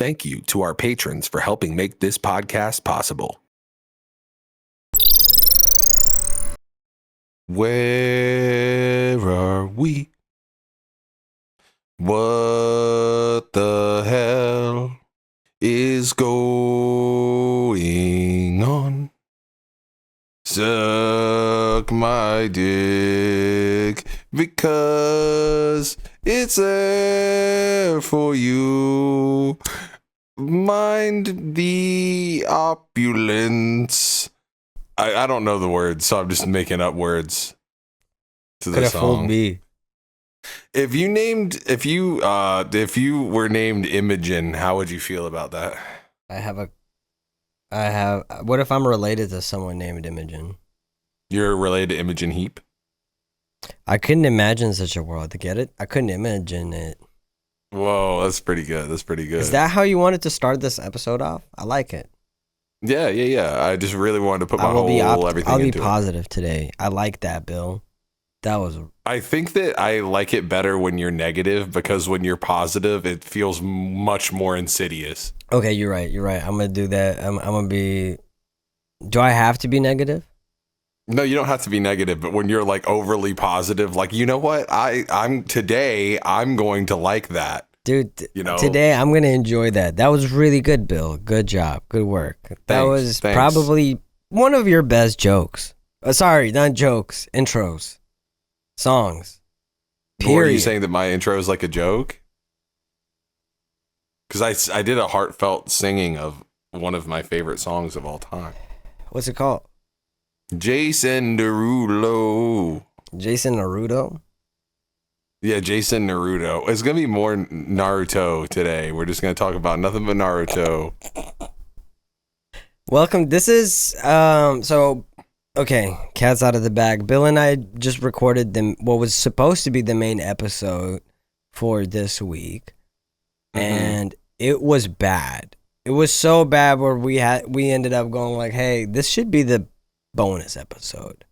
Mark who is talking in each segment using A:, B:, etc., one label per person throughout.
A: thank you to our patrons for helping make this podcast possible. Where are we? What the hell is going on? Suck my dick because it's there for you. Mind the opulence. I don't know the words, so I'm just making up words to the song. Could have fooled me. If you were named Imogen, how would you feel about that?
B: What if I'm related to someone named Imogen?
A: You're related to Imogen Heap?
B: I couldn't imagine such a world. Get it? I couldn't imagine it.
A: Whoa, that's pretty good. That's pretty good.
B: Is that how you wanted to start this episode off? I like it.
A: Yeah. I just really wanted to put my whole everything into it.
B: I'll be positive today. I like that, Bill.
A: I think that I like it better when you're negative, because when you're positive, it feels much more insidious.
B: Okay, you're right. I'm going to do that. I'm going to be... Do I have to be negative?
A: No, you don't have to be negative, but when you're like overly positive, like, you know what? I'm going to like that.
B: Dude, today I'm going to enjoy that. That was really good, Bill. Good job. Good work. That was probably one of your best jokes. Sorry, not jokes. Intros. Songs. Period.
A: Or are you saying that my intro is like a joke? Because I did a heartfelt singing of one of my favorite songs of all time.
B: What's it called?
A: Jason Derulo.
B: Jason Naruto?
A: Yeah, Jason Naruto. It's going to be more Naruto today. We're just going to talk about nothing but Naruto.
B: Welcome. This is, okay, cat's out of the bag. Bill and I just recorded what was supposed to be the main episode for this week. And it was bad. It was so bad where we ended up going like, hey, this should be the bonus episode.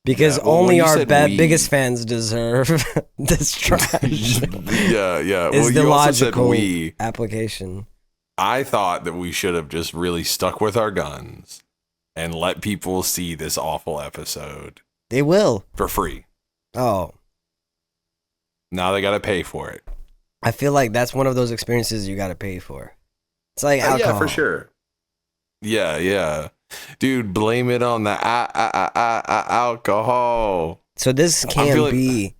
B: Because only our biggest fans deserve this trash.
A: Yeah.
B: Is the logical application.
A: I thought that we should have just really stuck with our guns and let people see this awful episode.
B: They will.
A: For free.
B: Oh.
A: Now they got to pay for it.
B: I feel like that's one of those experiences you got to pay for. It's like alcohol.
A: Yeah, for sure. Yeah. Dude, blame it on the alcohol.
B: So this can't be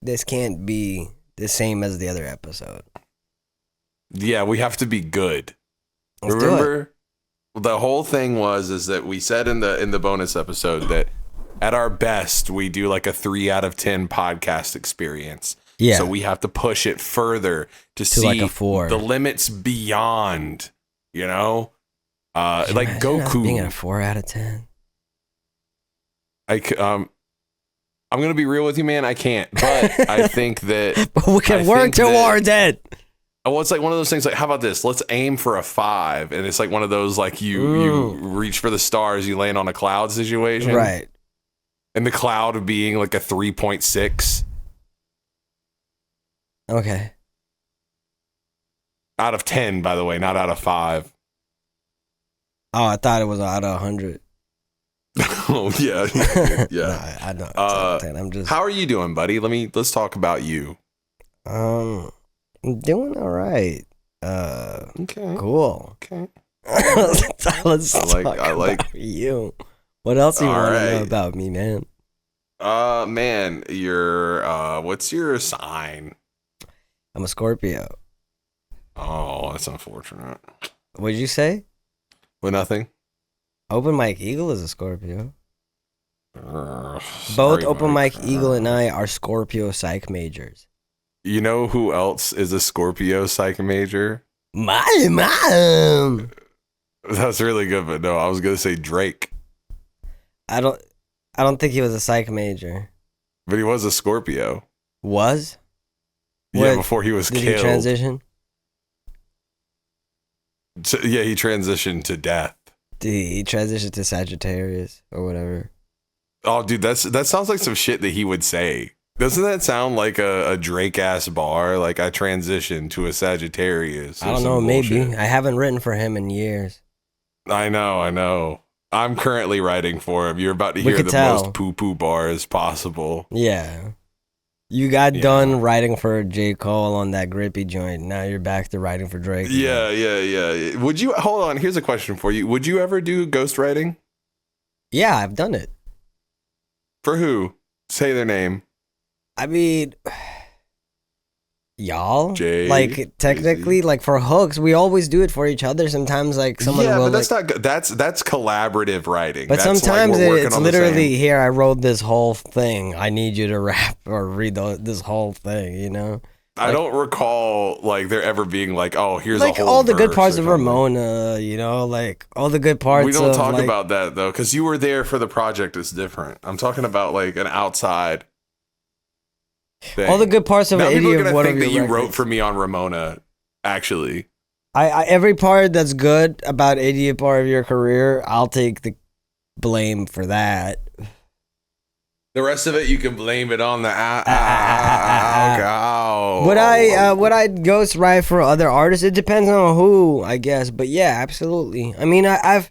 B: the same as the other episode.
A: Yeah, we have to be good.
B: Let's
A: Remember, the whole thing is that we said in the bonus episode that at our best we do like a 3 out of 10 podcast experience. Yeah. So we have to push it further to see
B: like a 4.
A: The limits beyond, like Goku
B: being a 4 out of 10.
A: I'm gonna be real with you, man. I can't, but I think that
B: but we can work towards it.
A: Well, it's like one of those things. Like, how about this? Let's aim for a 5, and it's like one of those like you reach for the stars, you land on a cloud situation,
B: right?
A: And the cloud being like a 3.6.
B: Okay.
A: Out of 10, by the way, not out of 5.
B: Oh, I thought it was out of 100.
A: Oh yeah.
B: No, I don't. I'm just.
A: How are you doing, buddy? Let's talk about you.
B: I'm doing all right.
A: Okay.
B: Cool.
A: Okay.
B: Let's talk about you. What else do you want to know about me, man?
A: Man, what's your sign?
B: I'm a Scorpio.
A: Oh, that's unfortunate.
B: What did you say?
A: Well, nothing.
B: Open Mike Eagle is a Scorpio. Both Open Mike Eagle and I are Scorpio psych majors.
A: You know who else is a Scorpio psych major?
B: My mom.
A: That's really good, but no, I was gonna say Drake.
B: I don't think he was a psych major.
A: But he was a Scorpio.
B: Was?
A: Yeah, before he was killed.
B: Did he transition?
A: Yeah, he transitioned to death.
B: He transitioned to Sagittarius or whatever.
A: Oh, dude, that sounds like some shit that he would say. Doesn't that sound like a Drake ass bar? Like I transitioned to a Sagittarius.
B: I don't know, maybe. I haven't written for him in years.
A: I know. I'm currently writing for him. You're about to hear the most poo-poo bars possible.
B: Yeah. You got done writing for J. Cole on that Grippy joint. Now you're back to writing for Drake.
A: Yeah. Would you, hold on, here's a question for you. Would you ever do ghostwriting?
B: Yeah, I've done it.
A: For who? Say their name.
B: I mean, y'all.
A: Jay,
B: like technically, like for hooks, we always do it for each other. Sometimes, like someone will.
A: But that's that's collaborative writing.
B: But
A: that's
B: sometimes
A: like
B: it's literally here. I wrote this whole thing. I need you to rap or read this whole thing. You know.
A: I don't recall like there ever being like, oh, here's
B: like
A: a whole
B: all the good
A: verse
B: parts
A: or
B: of
A: something.
B: Ramona. You know, like all the good parts.
A: We don't talk
B: like,
A: about that though, because you were there for the project. It's different. I'm talking about like an outside thing.
B: All the good parts of
A: now
B: any
A: people are
B: of
A: gonna
B: one
A: think
B: of
A: that
B: your
A: you wrote
B: records.
A: for me on Ramona. Actually,
B: I every part that's good about any part of your career, I'll take the blame for that.
A: the rest of it you can blame it on the
B: Would I ghostwrite for other artists? It depends on who, I guess. But yeah, absolutely. I mean, I've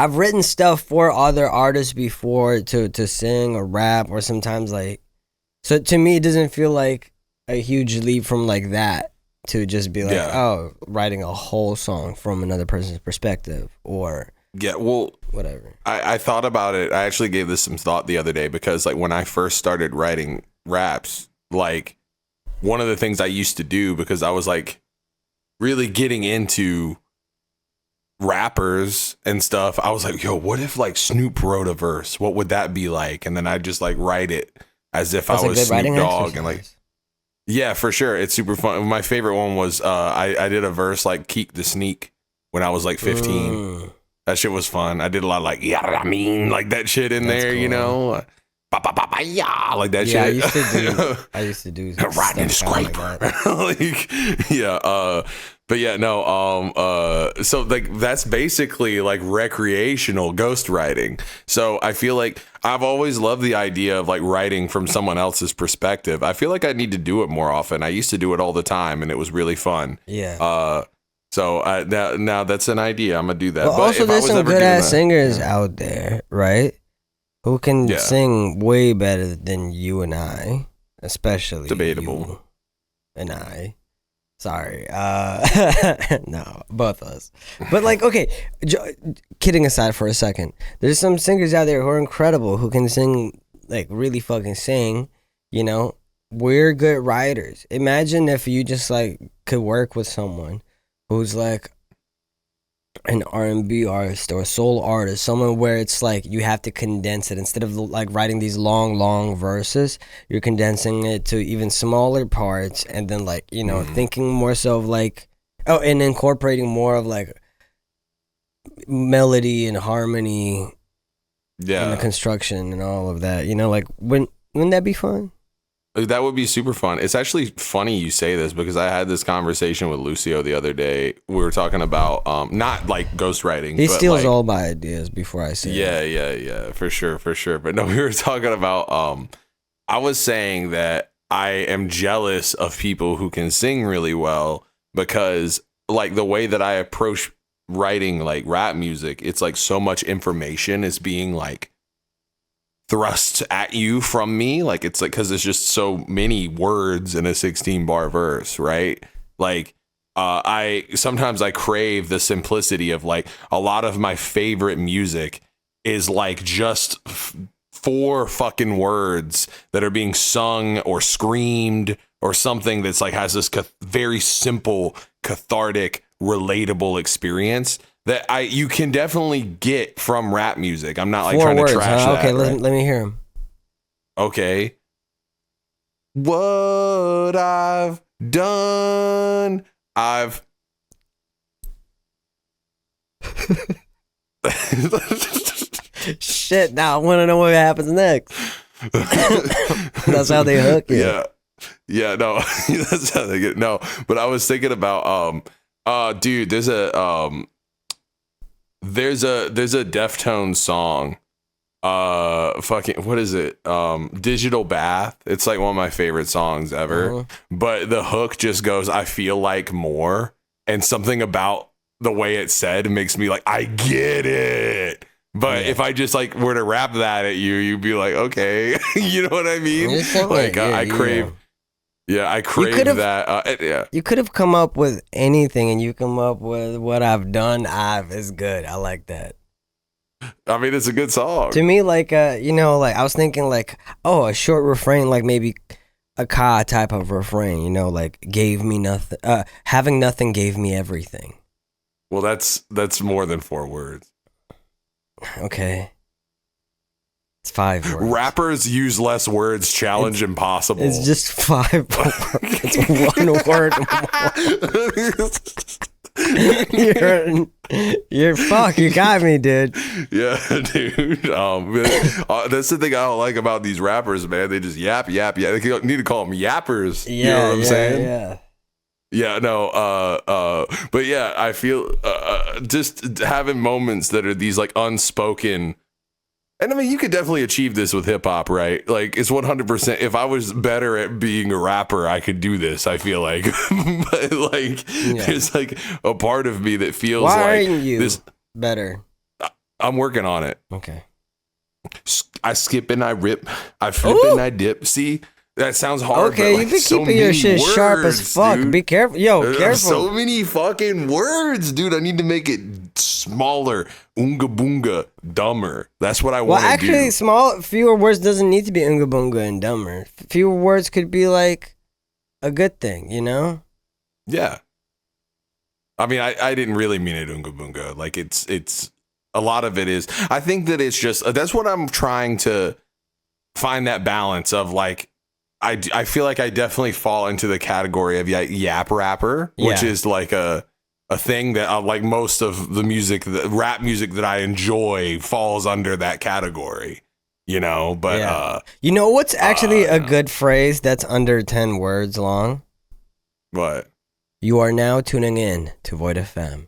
B: written stuff for other artists before to sing or rap or sometimes like. So to me, it doesn't feel like a huge leap from like that to just be like, oh, writing a whole song from another person's perspective or whatever.
A: I thought about it. I actually gave this some thought the other day because like when I first started writing raps, like one of the things I used to do because I was like really getting into rappers and stuff, I was like, yo, what if like Snoop wrote a verse? What would that be like? And then I'd just like write it as if I was Snoop Dogg and like, yeah, for sure. It's super fun. My favorite one was I did a verse like Keek the Sneak when I was like 15. That shit was fun. I did a lot of like, yeah, I mean, like that shit in there, cool. You know? Yeah, like that shit.
B: I used to do
A: riding scraper. Like, yeah, but yeah, no, so like that's basically like recreational ghostwriting. So I feel like I've always loved the idea of like writing from someone else's perspective. I feel like I need to do it more often. I used to do it all the time and it was really fun.
B: Yeah.
A: So now that's an idea. I'm gonna do that.
B: Well,
A: but
B: also there's some good ass singers out there, right? Who can sing way better than you and I, especially
A: debatable.
B: You and I. Sorry. No, both of us. But like, okay, kidding aside for a second, there's some singers out there who are incredible, who can sing, like really fucking sing, you know? We're good writers. Imagine if you just like could work with someone who's like an R&B artist or a soul artist, someone where it's like you have to condense it instead of like writing these long verses, you're condensing it to even smaller parts and then like, you know, thinking more so of like, and incorporating more of like melody and harmony and the construction and all of that, you know, like wouldn't that be fun?
A: That would be super fun. It's actually funny you say this because I had this conversation with Lucio the other day. We were talking about not like ghostwriting.
B: He
A: but
B: steals
A: like,
B: all my ideas before I say it.
A: Yeah, for sure. But no, we were talking about I was saying that I am jealous of people who can sing really well because like the way that I approach writing like rap music, it's like so much information is being like thrust at you from me, like it's like because there's just so many words in a 16 bar verse, right? Like I sometimes crave the simplicity of like a lot of my favorite music is like just 4 fucking words that are being sung or screamed or something that's like has this very simple, cathartic, relatable experience that you can definitely get from rap music. I'm not like
B: 4
A: trying
B: words,
A: to trash that.
B: Okay,
A: right?
B: let me hear him.
A: Okay. What I've done, I've
B: Shit, now I want to know what happens next. That's how they hook you.
A: Yeah, no, that's how they get. No, but I was thinking about dude, there's a Deftones song fucking, what is it? Digital Bath. It's like one of my favorite songs ever. But the hook just goes, I feel like more, and something about the way it's said makes me like, I get it. But if I just like were to rap that at you, you'd be like, okay. You know what I mean? Like I crave that. Yeah.
B: You could have come up with anything, and you come up with what I've done. Is good. I like that.
A: I mean, it's a good song.
B: To me, like, like I was thinking like, a short refrain, like maybe a ka type of refrain, like gave me nothing, having nothing gave me everything.
A: Well, that's more than 4 words.
B: Okay. It's 5 words.
A: Rappers use less words, challenge impossible.
B: It's just 5 words. It's 1 word more. You're fuck. You got me, dude.
A: Yeah, dude. That's the thing I don't like about these rappers, man. They just yap. They need to call them yappers.
B: Yeah,
A: you know what I'm saying?
B: Yeah.
A: Yeah, no, but yeah, I feel just having moments that are these like unspoken. And I mean, you could definitely achieve this with hip hop, right? Like, it's 100%. If I was better at being a rapper, I could do this, I feel like. But, like, there's like a part of me that feels
B: Why
A: like
B: aren't you
A: this
B: better?
A: I'm working on it.
B: Okay.
A: I skip and I rip. I flip and I dip. See? That sounds hard.
B: Okay,
A: but like,
B: you've been keeping your shit sharp as fuck.
A: Dude.
B: Be careful. Yo, careful.
A: So many fucking words, dude. I need to make it smaller. Oonga boonga, dumber. That's what I want to do.
B: Well, actually, fewer words doesn't need to be oonga boonga and dumber. Fewer words could be like a good thing,
A: Yeah. I mean, I didn't really mean it oonga boonga. Like, it's a lot of it is. I think that it's just, that's what I'm trying to find, that balance of like, I feel like I definitely fall into the category of yap rapper, which is like a thing that like most of the music, the rap music that I enjoy falls under that category, but
B: what's actually a good phrase that's under 10 words long?
A: What?
B: You are now tuning in to Void FM.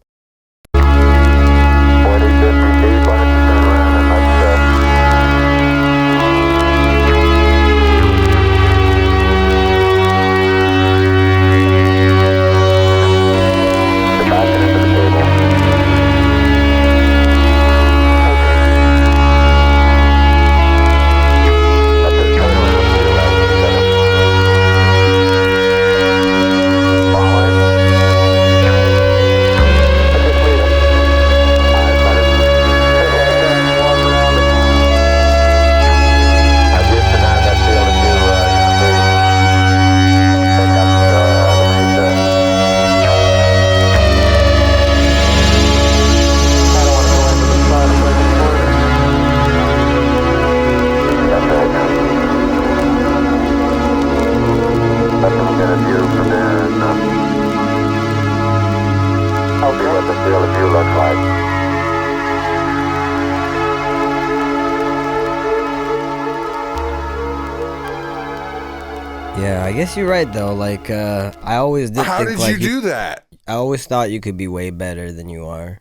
B: Yeah, I guess you're right though. Like, I always did.
A: How did you do that?
B: I always thought you could be way better than you are.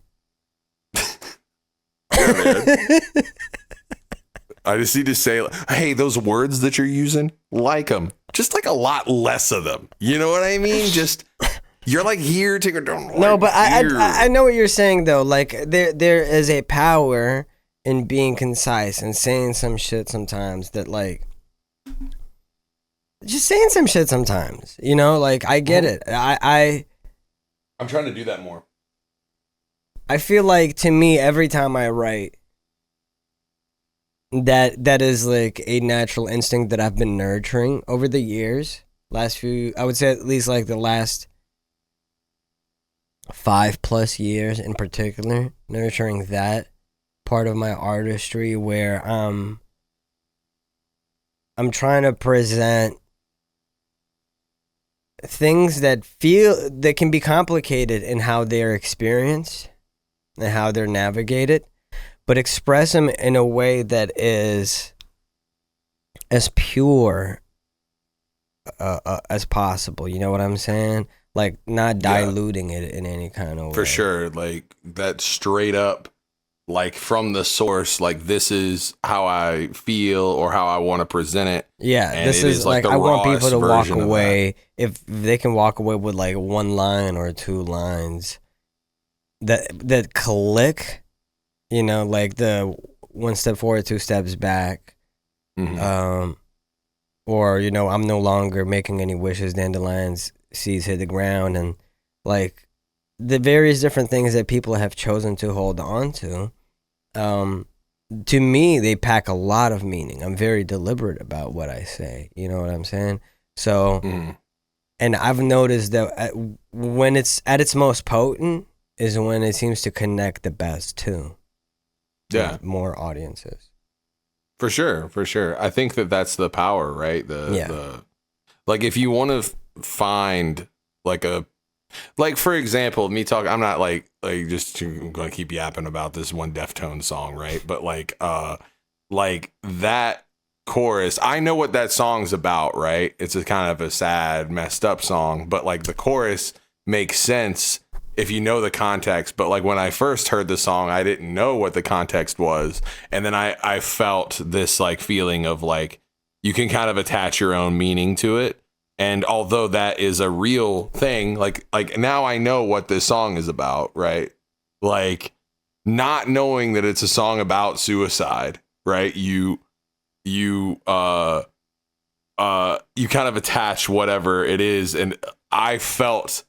A: Yeah, man. I just need to say, hey, those words that you're using, like them. Just like a lot less of them. You know what I mean? Just, you're like here, take a don't.
B: No, but I know what you're saying though. Like there is a power in being concise and saying some shit sometimes that like. Just saying some shit sometimes, like I get it. I'm
A: trying to do that more.
B: I feel like to me, every time I write, that is like a natural instinct that I've been nurturing over the years. I would say at least like the last 5+ years in particular, nurturing that part of my artistry where I'm trying to present things that can be complicated in how they're experienced and how they're navigated, but express them in a way that is as pure as possible. You know what I'm saying? Like not diluting it in any kind of way.
A: For sure. Like that straight up like from the source, like this is how I feel or how I want to present it.
B: Yeah,
A: And
B: this
A: it
B: is like
A: the
B: I want
A: rawest
B: people to walk
A: version of
B: away if they can walk away with like one line or two lines that click, you know, like the one step forward, two steps back.
A: Mhm.
B: Or, you know, I'm no longer making any wishes, dandelions, seeds hit the ground, and like the various different things that people have chosen to hold on to. To me, they pack a lot of meaning. I'm very deliberate about what I say. You know what I'm saying? So,
A: Mhm.
B: and I've noticed that when it's at its most potent is when it seems to connect the best too.
A: Yeah.
B: With more audiences.
A: For sure, for sure. I think that that's the power, right? The like if you want to find like a like for example, me talk. I'm not like just going to keep yapping about this one Deftones song, right? But like that chorus, I know what that song's about, right? It's a kind of a sad, messed up song, but like the chorus makes sense if you know the context. But like when I first heard the song, I didn't know what the context was, and then I felt this like feeling of like you can kind of attach your own meaning to it. And although that is a real thing, like now I know what this song is about, right? Like not knowing that it's a song about suicide, right? You kind of attach whatever it is, and I felt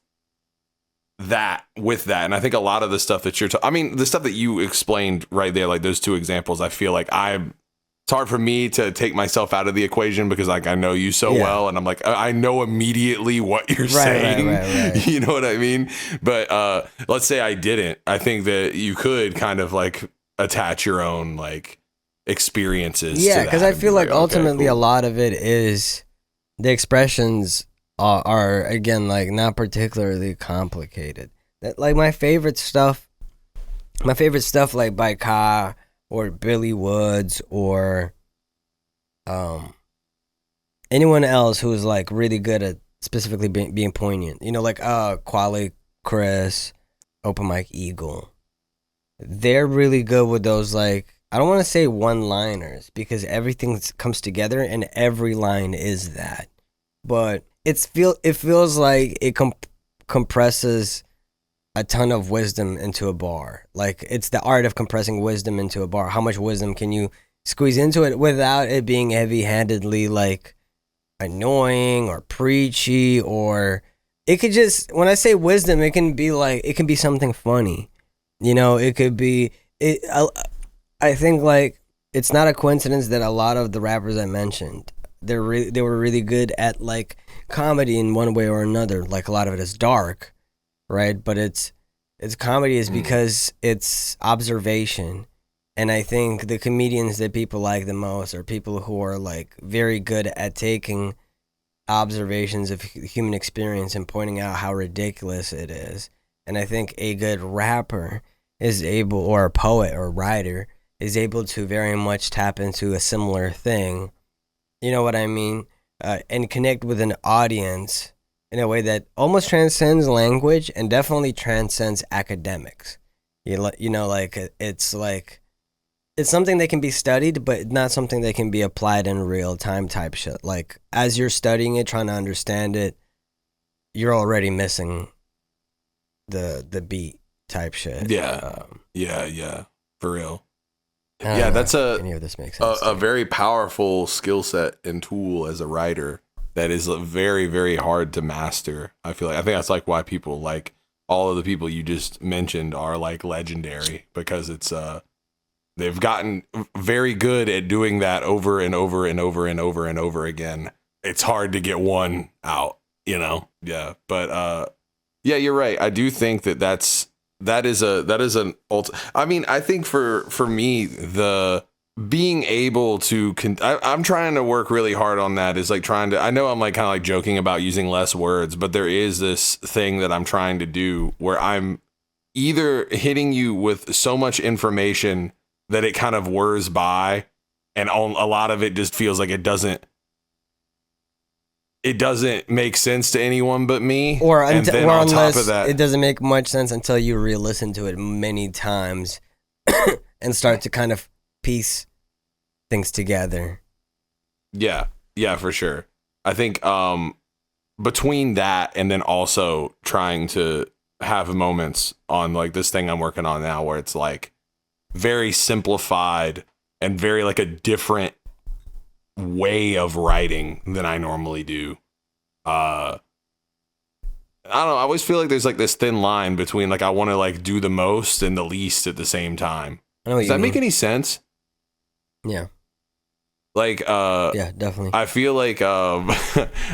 A: that with that. And I think a lot of the stuff that I mean, the stuff that you explained right there, like those two examples, I feel like it's hard for me to take myself out of the equation because like I know you so well, and I'm like I know immediately what you're saying.
B: Right.
A: You know what I mean? But let's say I didn't. I think that you could kind of like attach your own like experiences.
B: Yeah, because I feel like ultimately
A: okay,
B: a
A: cool.
B: lot of it is the expressions are again like not particularly complicated. That like my favorite stuff like by Ka or Billy Woods or anyone else who's like really good at specifically being poignant. You know, like Quali, Chris, Open Mike Eagle. They're really good with those like I don't want to say one-liners because everything comes together and every line is that. But it feels like it compresses a ton of wisdom into a bar. Like it's the art of compressing wisdom into a bar. How much wisdom can you squeeze into it without it being heavy-handedly like annoying or preachy, or it could just, when I say wisdom, it can be something funny. You know, it could be I think like it's not a coincidence that a lot of the rappers I mentioned, they were really good at like comedy in one way or another. Like a lot of it is dark, right? But it's comedy is because it's observation. And I think the comedians that people like the most are people who are like very good at taking observations of human experience and pointing out how ridiculous it is. And I think a good rapper is able, or a poet or writer is able to very much tap into a similar thing. You know what I mean? And connect with an audience in a way that almost transcends language and definitely transcends academics. You know, like it's something that can be studied, but not something that can be applied in real time type shit. Like as you're studying it, trying to understand it, you're already missing the beat type shit.
A: Yeah, for real.
B: Yeah,
A: That's
B: any of this makes sense.
A: a very powerful skill set and tool as a writer that is very, very hard to master. I think that's like why people like all of the people you just mentioned are like legendary, because it's they've gotten very good at doing that over and over and over and over and over again. It's hard to get one out, you know? Yeah. But yeah, you're right. I do think that is an I mean, I think for me, the being able to I'm trying to work really hard on that, is like I know I'm like kind of like joking about using less words, but there is this thing that I'm trying to do where I'm either hitting you with so much information that it kind of whirs by, and a lot of it just feels like it doesn't make sense to anyone but me.
B: Or
A: and then
B: or
A: on
B: unless
A: top of that,
B: it doesn't make much sense until you re-listen to it many times and start to kind of piece things together.
A: Yeah, for sure. I think between that and then also trying to have moments on like this thing I'm working on now where it's like very simplified and very like a different way of writing than I normally do. I don't know. I always feel like there's like this thin line between like I want to like do the most and the least at the same time. Does that make any sense?
B: Yeah.
A: Like,
B: yeah, definitely.
A: I feel like I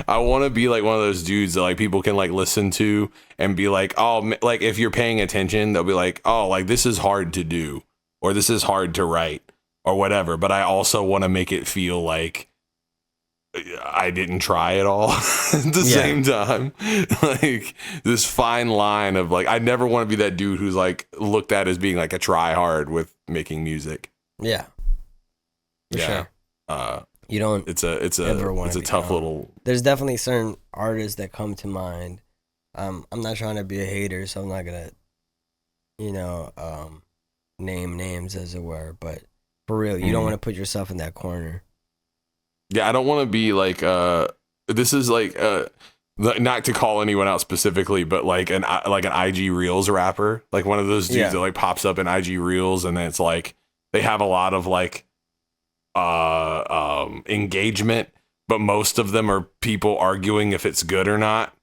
A: want to be like one of those dudes that like people can like listen to and be like, oh, like if you're paying attention, they'll be like, oh, like this is hard to do or this is hard to write or whatever. But I also want to make it feel like I didn't try at all at the same time. Like this fine line of like, I never want to be that dude who's like looked at as being like a try hard with making music.
B: Yeah. For sure. You don't.
A: It's a tough little.
B: There's definitely certain artists that come to mind. I'm not trying to be a hater, so I'm not gonna, name names as it were. But for real, you don't want to put yourself in that corner.
A: Yeah, I don't want to be like. This is like not to call anyone out specifically, but like an IG Reels rapper, like one of those dudes that like pops up in IG Reels, and then it's like they have a lot of like. Engagement, but most of them are people arguing if it's good or not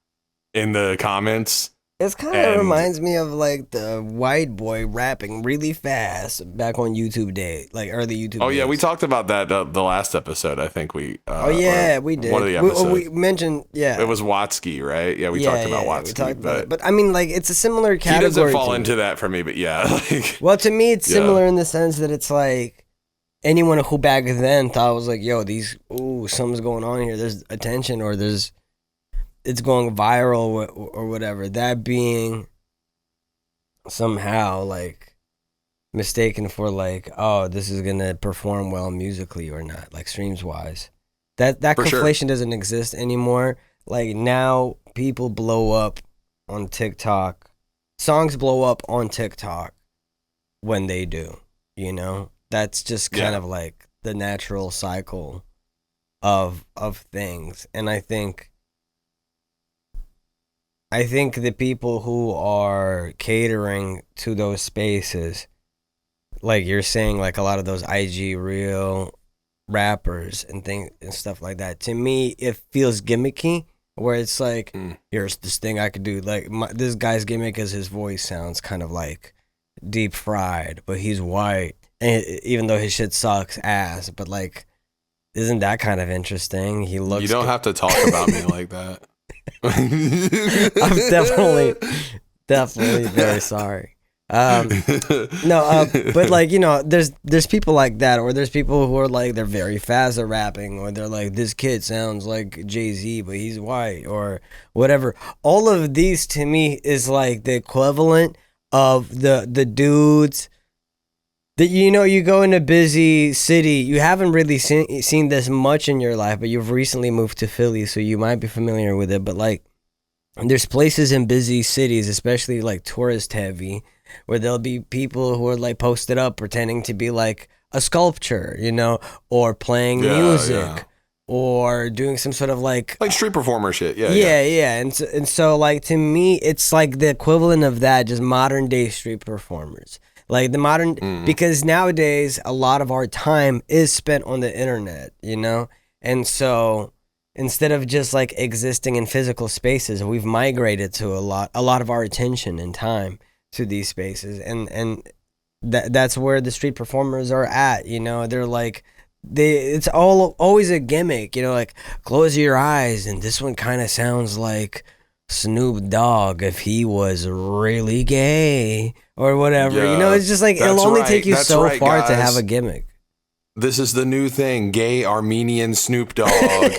A: in the comments.
B: It's kind of reminds me of like the white boy rapping really fast back on YouTube day, like early YouTube.
A: Oh
B: days.
A: Yeah, we talked about that the last episode. I think we.
B: We did.
A: One of the episodes.
B: We mentioned, it
A: was Watsky, right? Yeah, we talked about Watsky.
B: We talked about it. But I mean, like it's a similar category.
A: He doesn't fall into that for me, but yeah.
B: Well, to me, it's similar in the sense that it's like. Anyone who back then thought was like, yo, something's going on here. There's attention or it's going viral or whatever. That being somehow like mistaken for like, oh, this is going to perform well musically or not, like streams wise. That conflation doesn't exist anymore. Like now people blow up on TikTok. Songs blow up on TikTok when they do, That's just kind of like the natural cycle of things. And I think the people who are catering to those spaces, like you're saying, like a lot of those IG Reel rappers and things and stuff like that, to me, it feels gimmicky, where it's like, here's this thing I could do. Like this guy's gimmick is his voice sounds kind of like deep fried, but he's white. And even though his shit sucks ass, but like, isn't that kind of interesting? He looks.
A: You don't have to talk about me like that.
B: I'm definitely very sorry. But like there's people like that, or there's people who are like they're very fast at rapping, or they're like this kid sounds like Jay-Z, but he's white, or whatever. All of these to me is like the equivalent of the dudes. That you go in a busy city, you haven't really seen this much in your life, but you've recently moved to Philly, so you might be familiar with it. But like, there's places in busy cities, especially like tourist heavy, where there'll be people who are like posted up pretending to be like a sculpture, or playing music, or doing some sort of like
A: street performer shit.
B: Yeah. And so like to me, it's like the equivalent of that, just modern day street performers. Like the modern, because nowadays a lot of our time is spent on the internet, And so instead of just like existing in physical spaces, we've migrated to a lot of our attention and time to these spaces. And that's where the street performers are at, They're like, it's always a gimmick, like close your eyes and this one kind of sounds like Snoop Dogg if he was really gay or whatever. It's just like it'll only take you so far to have a gimmick.
A: This is the new thing, gay Armenian Snoop Dogg.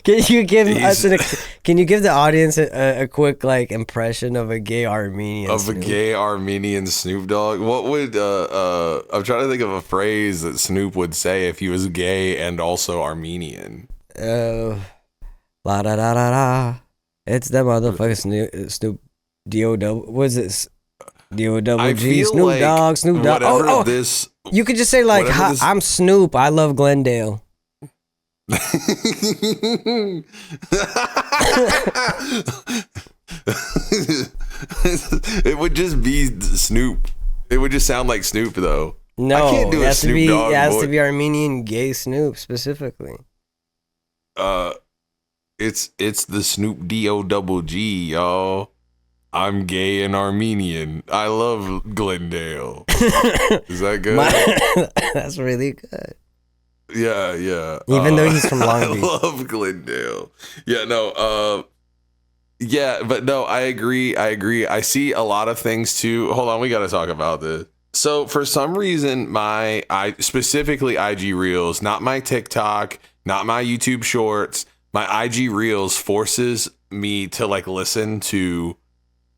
B: Can you give the audience a quick like impression of a gay Armenian
A: Snoop Dogg? What would I'm trying to think of a phrase that Snoop would say if he was gay and also Armenian.
B: La da da da da. It's that motherfucker Snoop D-O-W. What's this? D-O-double-G,
A: feel
B: Snoop
A: like
B: Dogg, Snoop Dogg.
A: whatever this.
B: You could just say like, I'm Snoop. I love Glendale.
A: It would just be Snoop. It would just sound like Snoop though.
B: No,
A: I can't do a Snoop Dogg
B: it has
A: voice.
B: to be Armenian gay Snoop specifically.
A: It's the Snoop D-O-double-G, y'all. I'm gay and Armenian. I love Glendale. Is that good?
B: That's really good.
A: Yeah.
B: Even though he's from Long Beach.
A: I love Glendale. Yeah, no, but no, I agree. I see a lot of things too. Hold on, we got to talk about this. So for some reason, specifically IG Reels, not my TikTok, not my YouTube Shorts, my IG Reels forces me to like listen to.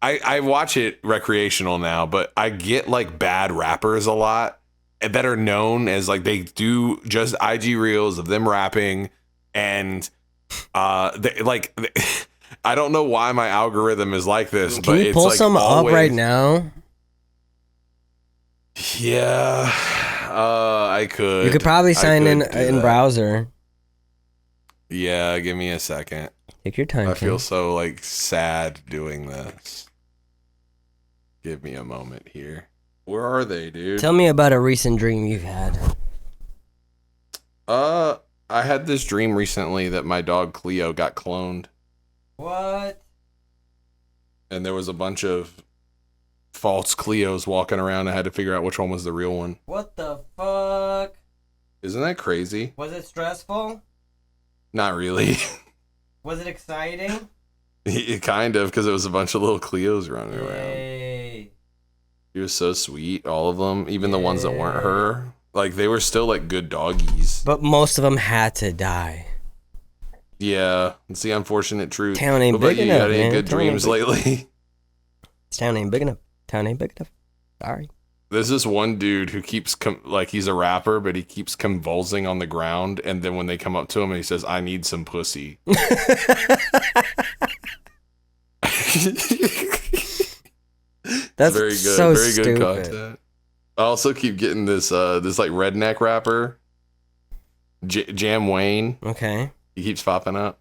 A: I watch it recreational now, but I get like bad rappers a lot that are known as like they do just IG Reels of them rapping, and I don't know why my algorithm is like this.
B: Can you pull some up right now?
A: Yeah, I could.
B: You could probably sign in browser.
A: Yeah, give me a second.
B: Take your time.
A: I feel so like sad doing this. Give me a moment here. Where are they, dude?
B: Tell me about a recent dream you've had.
A: I had this dream recently that my dog Cleo got cloned.
B: What?
A: And there was a bunch of false Cleos walking around. I had to figure out which one was the real one.
B: What the fuck?
A: Isn't that crazy?
B: Was it stressful?
A: Not really.
B: Was it exciting?
A: Kind of, because it was a bunch of little Cleos running around. He was so sweet, all of them, even the ones that weren't her. Like, they were still, like, good doggies.
B: But most of them had to die.
A: Yeah, it's the unfortunate truth.
B: Town ain't big enough,
A: you had any
B: man.
A: good dreams lately?
B: Town ain't big enough. Town ain't big enough. Sorry.
A: There's this one dude who keeps, he's a rapper, but he keeps convulsing on the ground, and then when they come up to him, he says, I need some pussy.
B: That's
A: very good.
B: So
A: very
B: stupid.
A: Good content. I also keep getting this like redneck rapper, Jam Wayne.
B: Okay.
A: He keeps popping up.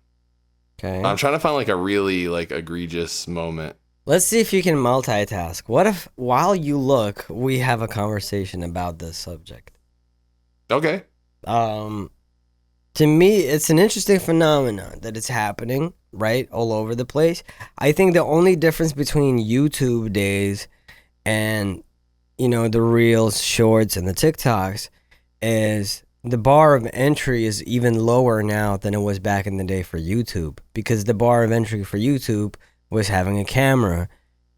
B: Okay.
A: I'm trying to find like a really like egregious moment.
B: Let's see if you can multitask. What if while you look, we have a conversation about this subject?
A: Okay.
B: To me, it's an interesting phenomenon that it's happening, right, all over the place. I think the only difference between YouTube days and, the Reels, Shorts, and the TikToks is the bar of entry is even lower now than it was back in the day for YouTube, because the bar of entry for YouTube was having a camera.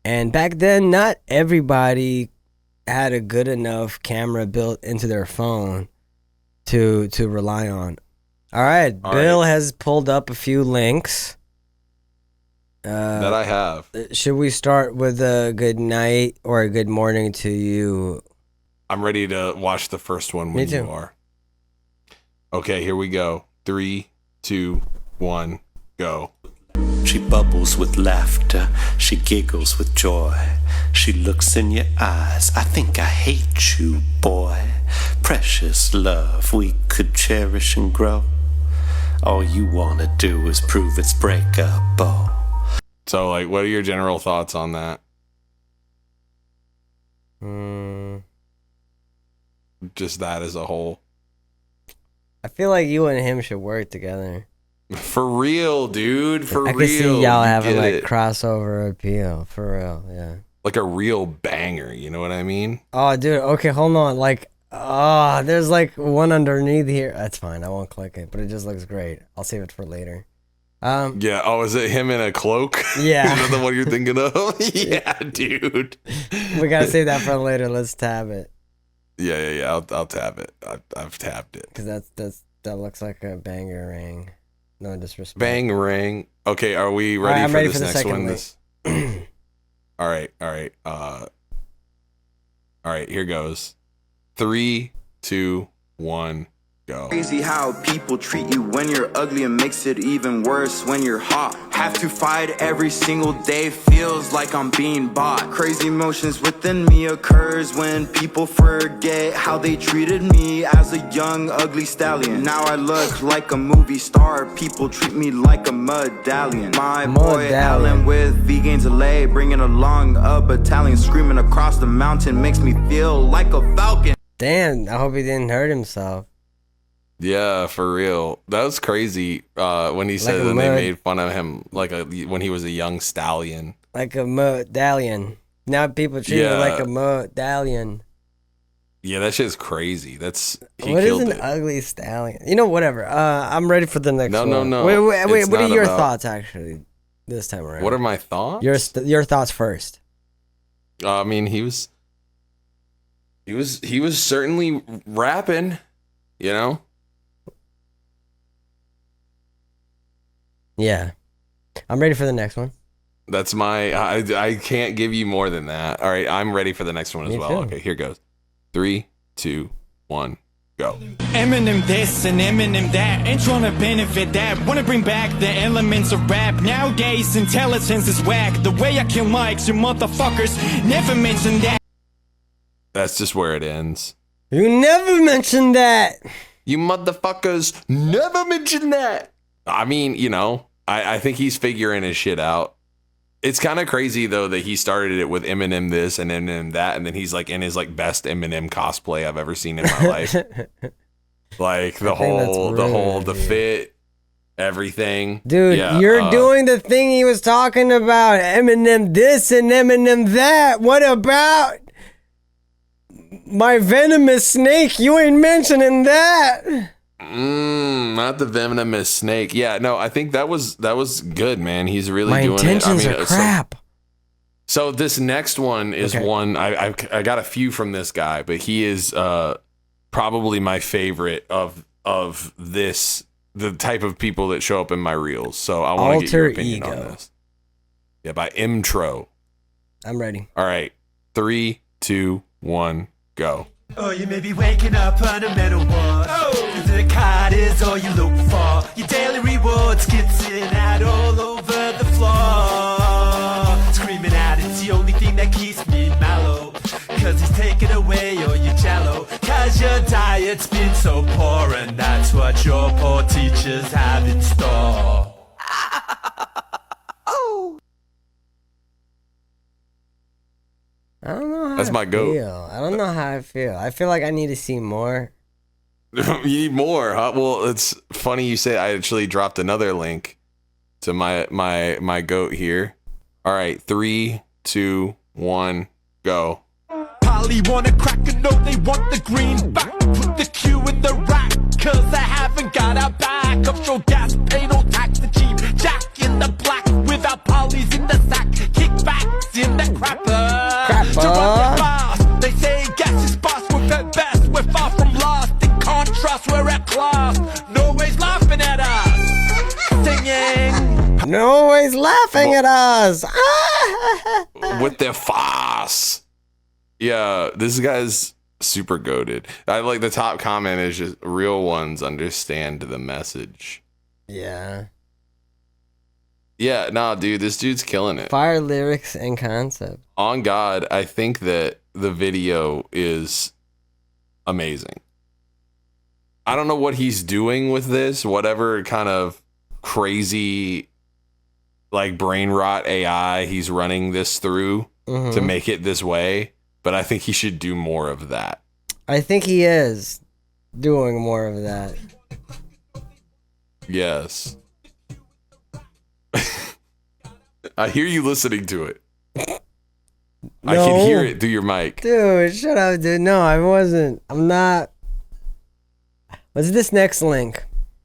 B: And back then, not everybody had a good enough camera built into their phone to rely on. All right, Bill has pulled up a few links.
A: That I have.
B: Should we start with a good night or a good morning to you?
A: I'm ready to watch the first one when you are. Okay, here we go. 3, 2, 1, go.
C: She bubbles with laughter, she giggles with joy. She looks in your eyes, I think I hate you, boy. Precious love we could cherish and grow. All you wanna do is prove it's breakable.
A: So, like, what are your general thoughts on that? Just that as a whole.
B: I feel like you and him should work together.
A: For real, dude. For real.
B: I can see y'all having like crossover appeal. For real, yeah.
A: Like a real banger, you know what I mean?
B: Oh, dude. Okay, hold on. Like, there's like one underneath here. That's fine. I won't click it, but it just looks great. I'll save it for later.
A: Yeah. Oh, is it him in a cloak?
B: Yeah.
A: Is that the one you're thinking of? Yeah, dude.
B: We gotta save that for later. Let's tab it.
A: Yeah. I'll tab it. I've tabbed it.
B: Because that looks like a banger ring. No disrespect.
A: Bang ring. Okay, are we ready
B: I'm
A: for
B: ready
A: this
B: for the
A: next
B: second
A: one? All right. All right, here goes. 3, 2, 1, Go.
D: Crazy how people treat you when you're ugly and makes it even worse when you're hot. Have to fight every single day, feels like I'm being bought. Crazy emotions within me occurs when people forget how they treated me as a young ugly stallion. Now I look like a movie star, people treat me like a medallion. My boy Allen with V-Gains LA, bringing along a battalion, screaming across the mountain makes me feel like a falcon.
B: Damn, I hope he didn't hurt himself.
A: Yeah, for real. That was crazy when he said that they made fun of him when he was a young stallion.
B: Like a medallion. Now people treat him like a medallion.
A: Yeah, that shit's crazy. What
B: is an ugly stallion? You know, whatever. I'm ready for the next one.
A: No.
B: Wait, what are your thoughts, actually, this time around?
A: What are my thoughts?
B: Your thoughts first.
A: I mean, he was certainly rapping, you know?
B: Yeah. I'm ready for the next one.
A: That's I can't give you more than that. All right, I'm ready for the next one as well. Okay, here goes. 3, 2, 1, go.
E: Eminem this and Eminem that, ain't trying to benefit that. Wanna bring back the elements of rap. Nowadays intelligence is whack. The way I kill mics, you motherfuckers never mention that.
A: That's just where it ends.
B: You never mentioned that.
A: You motherfuckers never mentioned that. I mean, you know, I think he's figuring his shit out. It's kind of crazy though that he started it with Eminem this and Eminem that, and then he's like in his like best Eminem cosplay I've ever seen in my life. Like the fit, everything.
B: Dude, you're doing the thing he was talking about. Eminem this and Eminem that. What about my venomous snake? You ain't mentioning that.
A: Not the venomous snake. Yeah, no, I think that was good, man. He's really doing it.
B: My intentions are crap.
A: So this next one is one I got a few from this guy, but he is probably my favorite of this, the type of people that show up in my reels. So I want to get your opinion on this. Yeah, by Intro.
B: I'm ready.
A: All right, 3, 2, 1, go.
F: Oh, you may be waking up on a metal wall. Oh, the card is all you look for. Your daily rewards skitzing out all over the floor. Screaming out, it's the only thing that keeps me mellow. Cause he's taking away all your jello. Cause your diet's been so poor, and that's what your poor teachers have in store.
B: I don't know how
A: That's my goat.
B: I don't know how I feel. I feel like I need to see more.
A: You need more, huh? Well, it's funny you say I actually dropped another link to my goat here. All right, 3, 2, 1, go.
F: Polly wanna crack a note, they want the green back. Put the Q in the rack, cause I haven't got a back. Up your gas, pay no tax, the cheap jack in the black. Without Polly's in the sack, kickbacks in the crapper. They say gas is boss, we're at best, we're far from lost. In contrast, we're at class. Nobody's laughing at us. Singing.
B: Nobody's laughing at us.
A: With their fuss. Yeah, this guy's super goated. I like the top comment is just real ones understand the message.
B: Yeah.
A: Yeah, nah, dude, this dude's killing it.
B: Fire lyrics and concept.
A: On God, I think that the video is amazing. I don't know what he's doing with this, whatever kind of crazy, like brain rot AI he's running this through to make it this way, but I think he should do more of that.
B: I think he is doing more of that.
A: Yes. I hear you listening to it. No. I can hear it through your mic.
B: Dude, shut up, dude. No, I wasn't. I'm not. What's this next link?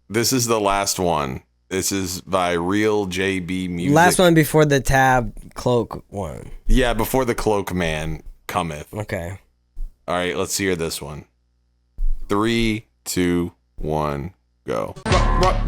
A: This is the last one. This is by Real JB Music.
B: Last one before the tab cloak one.
A: Yeah, before the cloak man cometh.
B: Okay.
A: All right, let's hear this one. 3, 2, 1, go.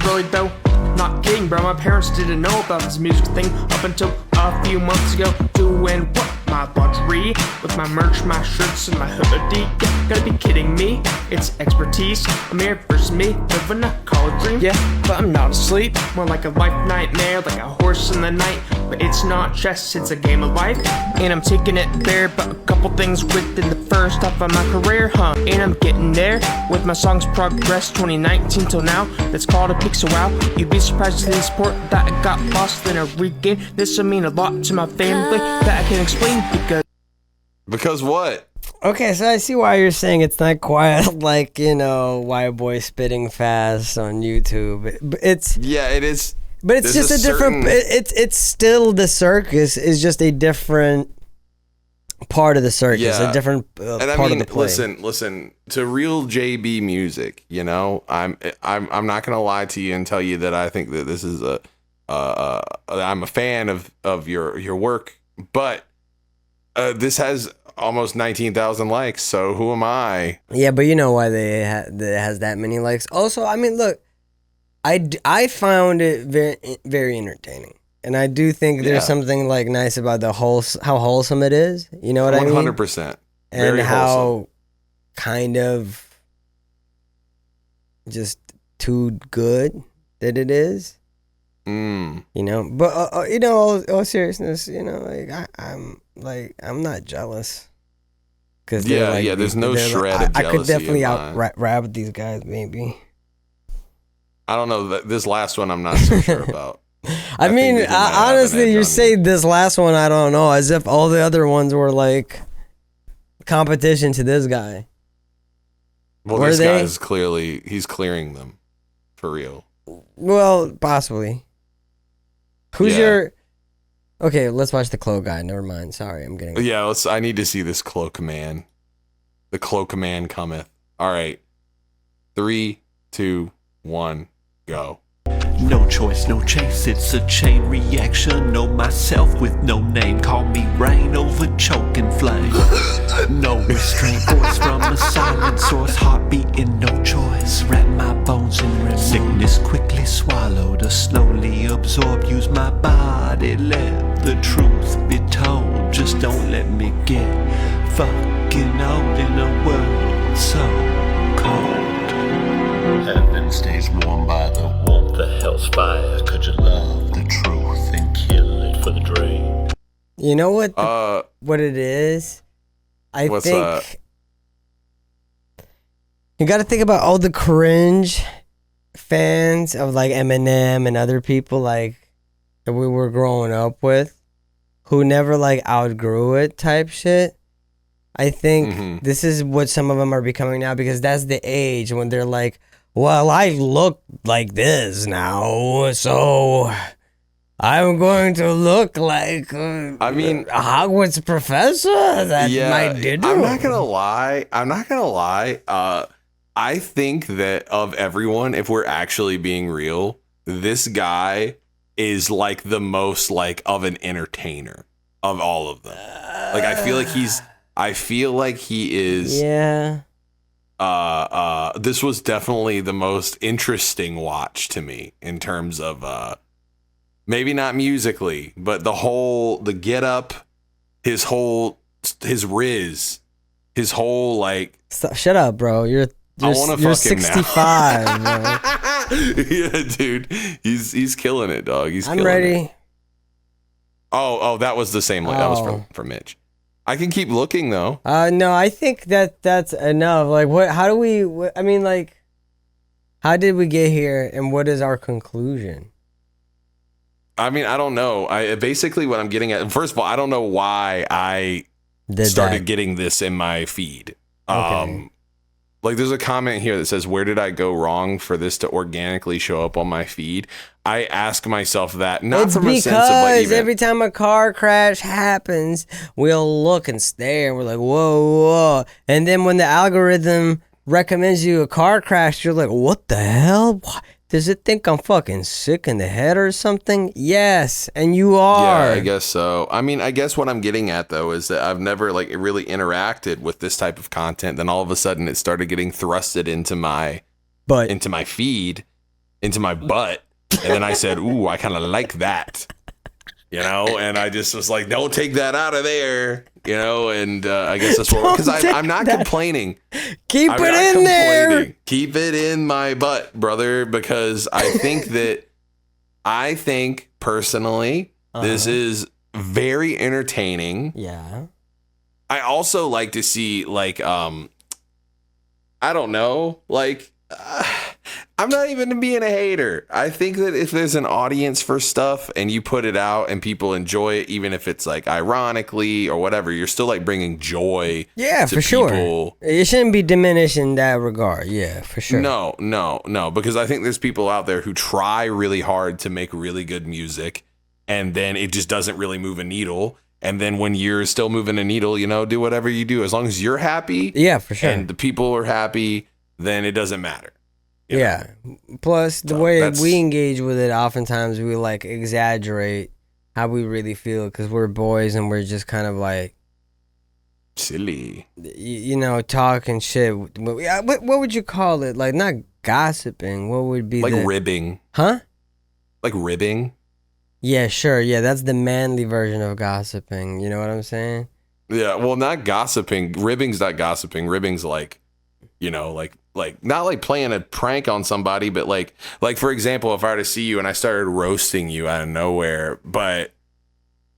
G: Really though, not kidding, bro. My parents didn't know about this music thing up until a few months ago. Doing what? my laundry, with my merch, my shirts, and my hoodie. Yeah, gotta be kidding me. It's expertise, a mirror versus me, living a college dream. Yeah, but I'm not asleep, more like a life nightmare, like a horse in the night. But it's not chess, it's a game of life, and I'm taking it there. But a couple things within the first half of my career, and I'm getting there with my songs progress 2019 till now. That's called a pixel wow. You'd be surprised at the support that I got lost in a regain. This will mean a lot to my family that I can explain
A: because what?
B: Okay, so I see why you're saying it's not quite like, you know, white boy spitting fast on YouTube. It's
A: yeah, it is.
B: But it's just a different. It's still the circus. It's just a different part of the circus, a different part of the play.
A: Listen to real JB music. You know, I'm not gonna lie to you and tell you that I think that this is I'm a fan of your work, but this has almost 19,000 likes. So who am I?
B: Yeah, but you know why it has that many likes. Also, I mean, look, I found it very very entertaining. And I do think there's something like nice about how wholesome it is. You know what I mean?
A: 100%.
B: And how kind of just too good that it is. You know, but you know, all seriousness, you know, like I'm not jealous. Cause
A: there's no shred of jealousy.
B: I could definitely out-rap these guys, maybe.
A: I don't know, this last one I'm not so sure about.
B: I mean, honestly, you say this last one, I don't know, as if all the other ones were like competition to this guy.
A: Well, this guy's he's clearing them for real.
B: Well, possibly. Who's your... Okay, let's watch the cloak guy. Never mind. Sorry, I'm getting...
A: Yeah, I need to see this cloak man. The cloak man cometh. All right. 3, 2, 1, go.
C: No choice, no chase, it's a chain reaction. Know myself with no name. Call me rain over choking flame. No restraint, voice from a silent source. Heartbeat in no choice. Wrap my bones in remorse. Sickness quickly swallowed or slowly absorbed. Use my body, let the truth be told. Just don't let me get fucking old in a world so cold. Heaven stays warm by the warmth of hell's fire. Could you love the truth and kill it for the dream?
B: You know what? What it is? I think you got to think about all the cringe fans of like Eminem and other people like that we were growing up with, who never like outgrew it type shit. I think this is what some of them are becoming now, because that's the age when they're like, well, I look like this now, so I'm going to look like a Hogwarts professor. That's my diddle.
A: I'm not gonna lie. I think that of everyone, if we're actually being real, this guy is like the most like of an entertainer of all of them. Like I feel like he is.
B: Yeah.
A: This was definitely the most interesting watch to me in terms of maybe not musically, but the get up, his riz, his whole like.
B: Shut up, bro. You're 65.
A: Yeah, dude, he's killing it, dog.
B: I'm ready.
A: Oh, that was the same. That was from Mitch. I can keep looking though.
B: No, I think that's enough. Like, how did we get here, and what is our conclusion?
A: I mean, I don't know. Basically what I'm getting at. First of all, I don't know why I started getting this in my feed. Okay. Like, there's a comment here that says, "Where did I go wrong for this to organically show up on my feed?" I ask myself that, not from a sense of like,
B: because every time a car crash happens, we'll look and stare, and we're like, whoa. And then when the algorithm recommends you a car crash, you're like, what the hell? Does it think I'm fucking sick in the head or something? Yes, and you are.
A: Yeah, I guess so. I mean, I guess what I'm getting at, though, is that I've never like really interacted with this type of content. Then all of a sudden it started getting thrusted into my feed, into my butt. And then I said, ooh, I kind of like that. you know, and I just was like, don't take that out of there, you know, and I guess that's what, because I'm not complaining.
B: Keep it in there.
A: Keep it in my butt, brother, because I think personally, this is very entertaining.
B: Yeah.
A: I also like to see, like, I don't know, like, I'm not even being a hater. I think that if there's an audience for stuff and you put it out and people enjoy it, even if it's like ironically or whatever, you're still like bringing joy.
B: Yeah,
A: to
B: for
A: people.
B: Sure. It shouldn't be diminished in that regard. Yeah, for sure.
A: No, because I think there's people out there who try really hard to make really good music and then it just doesn't really move a needle. And then when you're still moving a needle, you know, do whatever you do. As long as you're happy.
B: Yeah, for sure.
A: And the people are happy, then it doesn't matter.
B: Yeah. Plus, the way we engage with it, oftentimes we like exaggerate how we really feel because we're boys and we're just kind of like
A: silly,
B: you know, talking shit. What would you call it? Like, not gossiping. What would be
A: like ribbing?
B: Huh?
A: Like ribbing?
B: Yeah, sure. Yeah, that's the manly version of gossiping. You know what I'm saying?
A: Yeah. Well, not gossiping. Ribbing's not gossiping. Ribbing's like, you know, like not like playing a prank on somebody, but like for example, if I were to see you and I started roasting you out of nowhere, but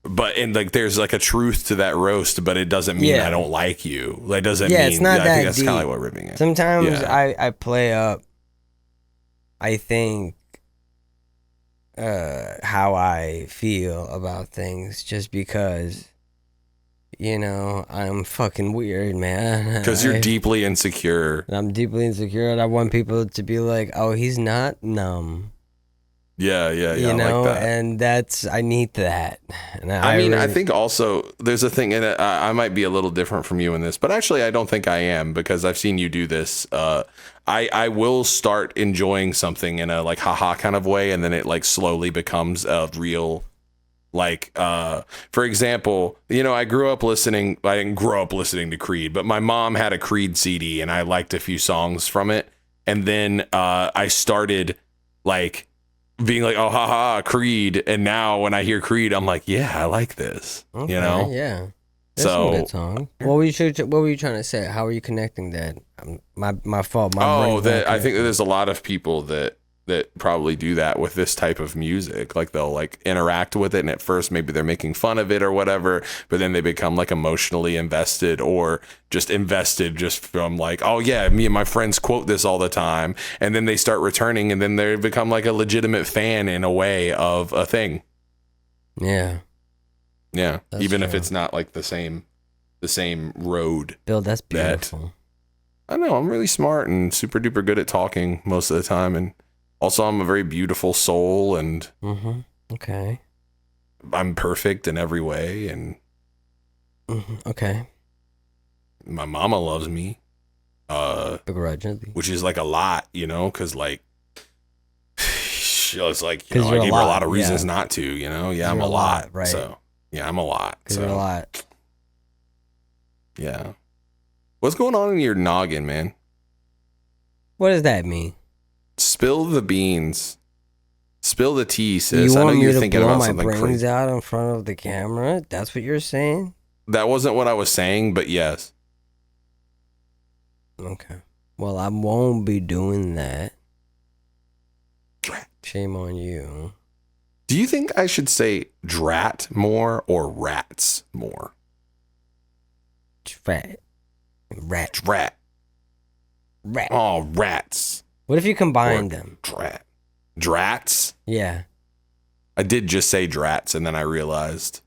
A: and like there's like a truth to that roast, but it doesn't mean I don't like you. Like doesn't mean
B: it's not that
A: I think that's
B: deep.
A: kind of like what ribbing is.
B: Sometimes I play up, I think, how I feel about things just because, you know, I'm fucking weird, man.
A: Because you're deeply insecure.
B: I'm deeply insecure, and I want people to be like, "Oh, he's not numb."
A: Yeah.
B: You know,
A: like that.
B: and I need that. And
A: I think also there's a thing in it. I might be a little different from you in this, but actually I don't think I am because I've seen you do this. I will start enjoying something in a like haha kind of way, and then it like slowly becomes a real. Like, for example, you know, I didn't grow up listening to Creed, but my mom had a Creed CD and I liked a few songs from it. And then I started like being like, oh, haha, Creed. And now when I hear Creed, I'm like, yeah, I like this,
B: okay,
A: you know?
B: Yeah. That's some good song. What were you trying to say? How are you connecting that? My fault.
A: I think that there's a lot of people that probably do that with this type of music. Like they'll like interact with it and at first maybe they're making fun of it or whatever, but then they become like emotionally invested or just invested just from like, oh yeah, me and my friends quote this all the time. And then they start returning and then they become like a legitimate fan in a way of a thing.
B: Yeah.
A: Yeah.
B: That's
A: even
B: true.
A: if it's not like the same road.
B: Bill, that's beautiful.
A: I know I'm really smart and super duper good at talking most of the time. And also, I'm a very beautiful soul, and
B: okay,
A: I'm perfect in every way, and
B: okay,
A: my mama loves me,
B: begrudgingly,
A: which is like a lot, you know, because like it's like, you know, I gave her a lot of reasons not to, you know, I'm a lot,
B: right?
A: So yeah, I'm a lot,
B: so you're a lot,
A: yeah. What's going on in your noggin, man?
B: What does that mean?
A: Spill the beans. Spill the tea, sis.
B: You
A: I know
B: want me
A: you're
B: to
A: thinking
B: blow
A: about
B: my
A: something
B: brains
A: crazy.
B: out in front of the camera? That's what you're saying?
A: That wasn't what I was saying, but yes.
B: Okay. Well, I won't be doing that.
A: Drat.
B: Shame on you.
A: Do you think I should say drat more or rats more?
B: Rat.
A: Drat.
B: Rat.
A: Oh, rats.
B: What if you combine
A: Or
B: them?
A: Drats?
B: Yeah.
A: I did just say drats, and then I realized.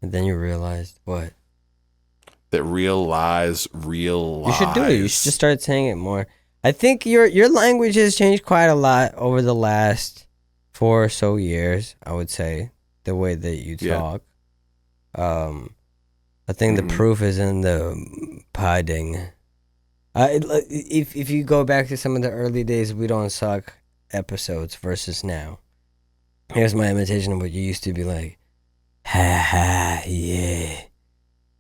B: And then you realized what?
A: That real lies.
B: You should do it. You should just start saying it more. I think your language has changed quite a lot over the last 4 or so years, I would say, the way that you talk. I think the proof is in the pudding. If you go back to some of the early days, We Don't Suck episodes versus now. Here's my imitation of what you used to be like. Ha ha, yeah.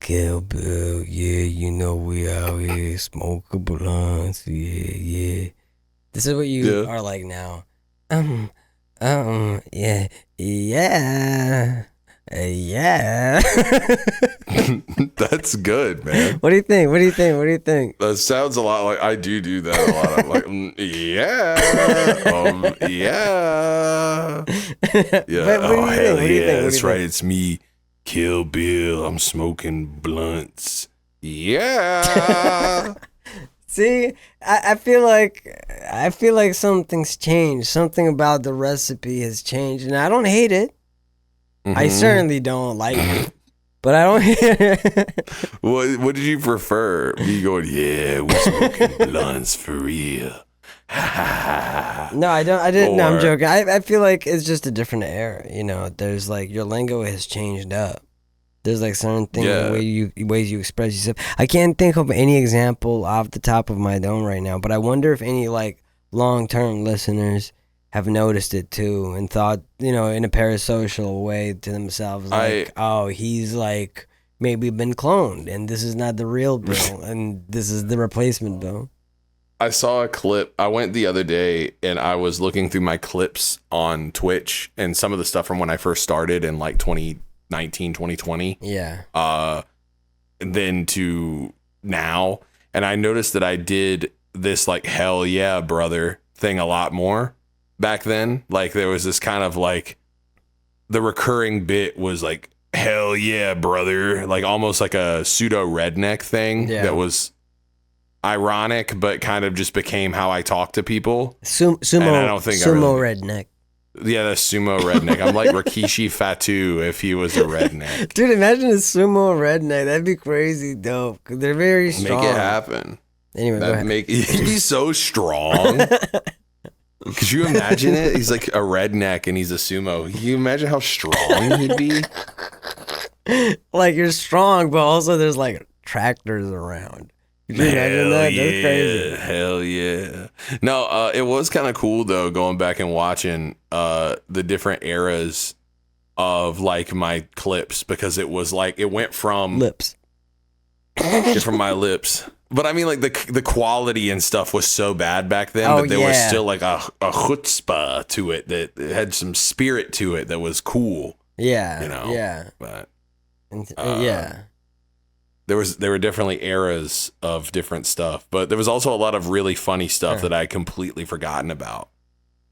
B: Kill Bill, yeah, you know we out here, smoke a blunts, yeah. This is what you are like now. Yeah. Yeah.
A: That's good, man.
B: What do you think? What do you think? What do you think?
A: That sounds a lot like I do that a lot. I'm like, yeah, yeah.
B: But what do you think?
A: Hell
B: What do you
A: yeah,
B: think?
A: that's right. It's me, Kill Bill. I'm smoking blunts. Yeah.
B: See, I feel like something's changed. Something about the recipe has changed, and I don't hate it. I certainly don't like it, but I don't hate it.
A: What did you prefer? Me going, yeah, we're smoking blunts for real.
B: No, I don't. I didn't. No, I'm joking. I feel like it's just a different era. You know, there's like your lingo has changed up. There's like certain things, ways you express yourself. I can't think of any example off the top of my dome right now, but I wonder if any like long-term listeners have noticed it too and thought, you know, in a parasocial way to themselves, like, oh, he's like maybe been cloned and this is not the real Bill and this is the replacement Bill.
A: I saw a clip. I went the other day and I was looking through my clips on Twitch and some of the stuff from when I first started in like 2019, 2020.
B: Yeah.
A: And then to now. And I noticed that I did this like, hell yeah, brother thing a lot more back then. Like there was this kind of like, the recurring bit was like, hell yeah, brother. Like almost like a pseudo redneck thing that was ironic, but kind of just became how I talk to people.
B: Sumo redneck.
A: Yeah, the sumo redneck. I'm like Rikishi Fatu if he was a redneck.
B: Dude, imagine a sumo redneck. That'd be crazy dope. Cause they're very strong.
A: Make it happen.
B: Anyway, go ahead.
A: He'd be so strong. Could you imagine it? He's like a redneck and he's a sumo. Can you imagine how strong he'd be?
B: Like you're strong, but also there's like tractors around. Could you imagine that? That's crazy.
A: Hell yeah. No, it was kind of cool though, going back and watching the different eras of like my clips, because it was like it went from
B: lips.
A: From my lips. But I mean, like the quality and stuff was so bad back then, but there was still like a chutzpah to it that had some spirit to it that was cool.
B: Yeah,
A: you know.
B: Yeah,
A: but
B: yeah,
A: there were definitely eras of different stuff, but there was also a lot of really funny stuff that I had completely forgotten about.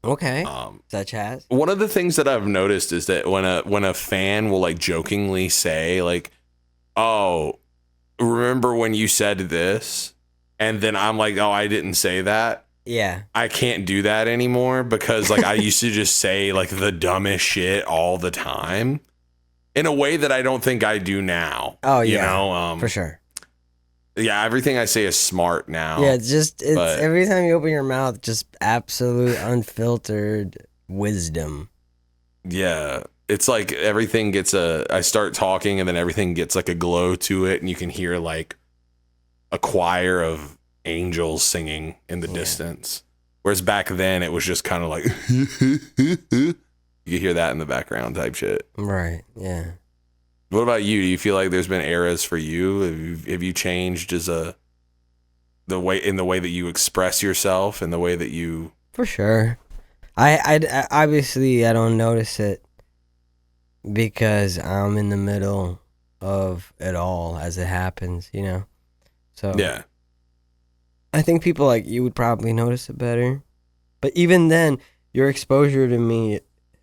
B: Okay, such as
A: one of the things that I've noticed is that when a fan will like jokingly say like, "Oh, remember when you said this?" And then I'm like, "Oh, I didn't say that."
B: Yeah. I
A: can't do that anymore because like I used to just say like the dumbest shit all the time in a way that I don't think I do now.
B: Oh yeah.
A: You know,
B: for sure.
A: Yeah, everything I say is smart now.
B: Yeah, it's every time you open your mouth, just absolute unfiltered wisdom.
A: Yeah. It's like everything gets I start talking and then everything gets like a glow to it, and you can hear like a choir of angels singing in the distance. Whereas back then it was just kind of like you could hear that in the background type shit.
B: Right. Yeah.
A: What about you? Do you feel like there's been eras for you? Have you changed as the way that you express yourself and the way that you?
B: For sure. I obviously I don't notice it, because I'm in the middle of it all as it happens, you know? So
A: yeah,
B: I think people like you would probably notice it better. But even then, your exposure to me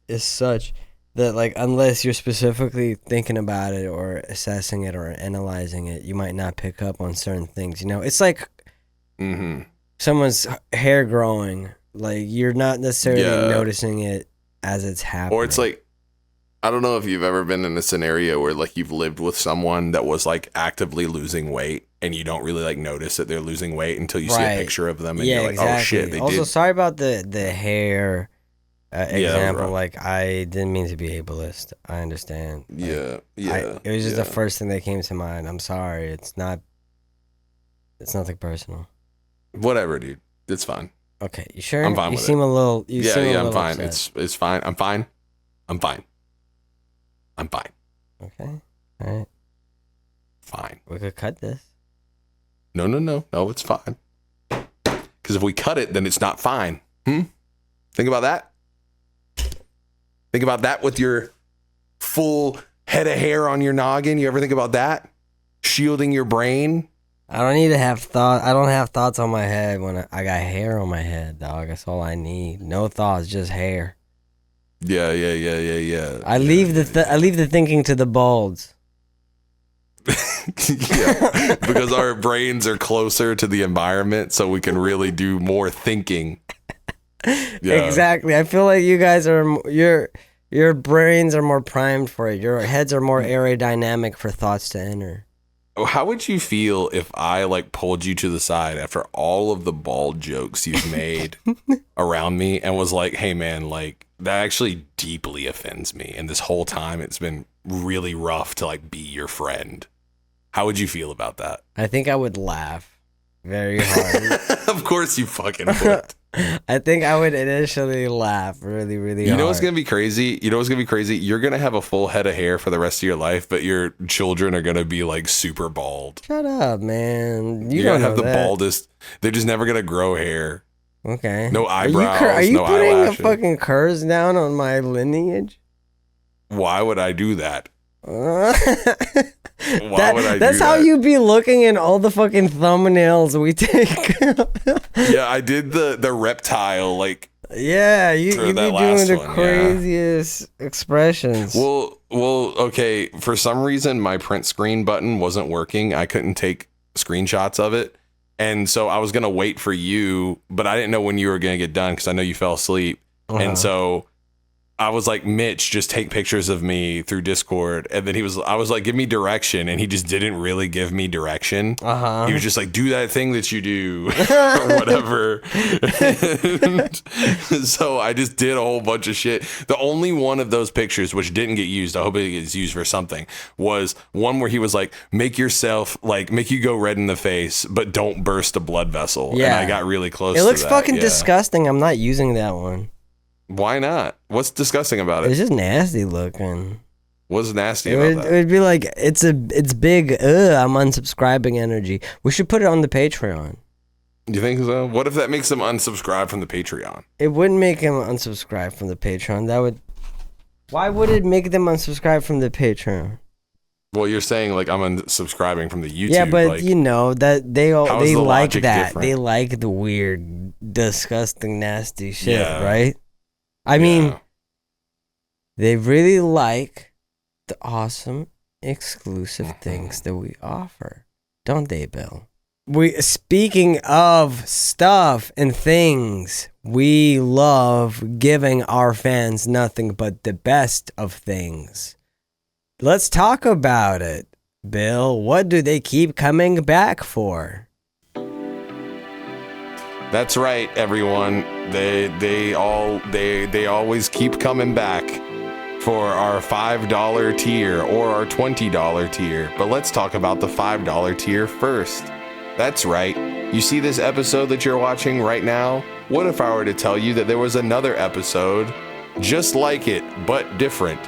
B: is such that like unless you're specifically thinking about it or assessing it or analyzing it, you might not pick up on certain things, you know? It's like someone's hair growing. Like you're not necessarily noticing it as it's happening.
A: Or it's like, I don't know if you've ever been in a scenario where like you've lived with someone that was like actively losing weight and you don't really like notice that they're losing weight until you see a picture of them and you're like, exactly. Oh shit, they
B: also,
A: did.
B: Sorry about the hair example. Like I didn't mean to be ableist. I understand.
A: It
B: was just the first thing that came to mind. I'm sorry. It's nothing personal.
A: Whatever, dude. It's fine.
B: Okay, you sure?
A: I'm fine
B: you
A: with
B: seem
A: it.
B: A little. You seem a little
A: I'm fine.
B: upset.
A: It's fine. I'm fine. I'm fine. I'm fine.
B: Okay. All right.
A: Fine.
B: We could cut this.
A: No, it's fine. Because if we cut it, then it's not fine. Think about that. Think about that with your full head of hair on your noggin. You ever think about that? Shielding your brain.
B: I don't need to have thought. I don't have thoughts on my head when I got hair on my head, dog. That's all I need. No thoughts, just hair.
A: Yeah.
B: I leave the thinking to the balds.
A: Yeah, because our brains are closer to the environment, so we can really do more thinking. Yeah.
B: Exactly. I feel like you guys are your brains are more primed for it. Your heads are more aerodynamic for thoughts to enter.
A: How would you feel if I like pulled you to the side after all of the bald jokes you've made around me and was like, hey man, like that actually deeply offends me, and this whole time it's been really rough to like be your friend? How would you feel about that?
B: I think I would laugh very hard.
A: Of course you fucking would.
B: I think I would initially laugh really, really hard.
A: You know what's going to be crazy? You're going to have a full head of hair for the rest of your life, but your children are going to be like super bald.
B: Shut up, man.
A: You're going to have the baldest. They're just never going to grow hair.
B: Okay.
A: No eyebrows,
B: Are you
A: no
B: putting
A: eyelashes.
B: a fucking curse down on my lineage?
A: Why would I do that?
B: That's how you be looking in all the fucking thumbnails we take.
A: Yeah, I did the reptile like.
B: Yeah, you be doing the
A: one,
B: craziest expressions.
A: Well, okay. For some reason, my print screen button wasn't working. I couldn't take screenshots of it, and so I was gonna wait for you, but I didn't know when you were gonna get done because I know you fell asleep, and so I was like, Mitch, just take pictures of me through Discord. And then I was like, give me direction. And he just didn't really give me direction. He was just like, do that thing that you do or whatever. And so I just did a whole bunch of shit. The only one of those pictures, which didn't get used, I hope it gets used for something, was one where he was like, make you go red in the face, but don't burst a blood vessel. Yeah. And I got really close to that.
B: It looks fucking disgusting. I'm not using that one.
A: Why not? What's disgusting about it?
B: It's just nasty looking.
A: What's nasty about that?
B: It would be like it's big. I'm unsubscribing energy. We should put it on the Patreon.
A: You think so? What if that makes them unsubscribe from the Patreon?
B: It wouldn't make them unsubscribe from the Patreon. Why would it make them unsubscribe from the Patreon?
A: Well, you're saying like I'm unsubscribing from the YouTube.
B: Yeah, but
A: like,
B: you know that they like that.
A: Different?
B: They like the weird, disgusting, nasty shit, right? I mean, they really like the awesome, exclusive things that we offer, don't they, Bill? Speaking of stuff and things, we love giving our fans nothing but the best of things. Let's talk about it, Bill. What do they keep coming back for?
A: That's right, everyone. They always keep coming back for our $5 tier or our $20 tier. But let's talk about the $5 tier first. That's right. You see this episode that you're watching right now? What if I were to tell you that there was another episode just like it, but different,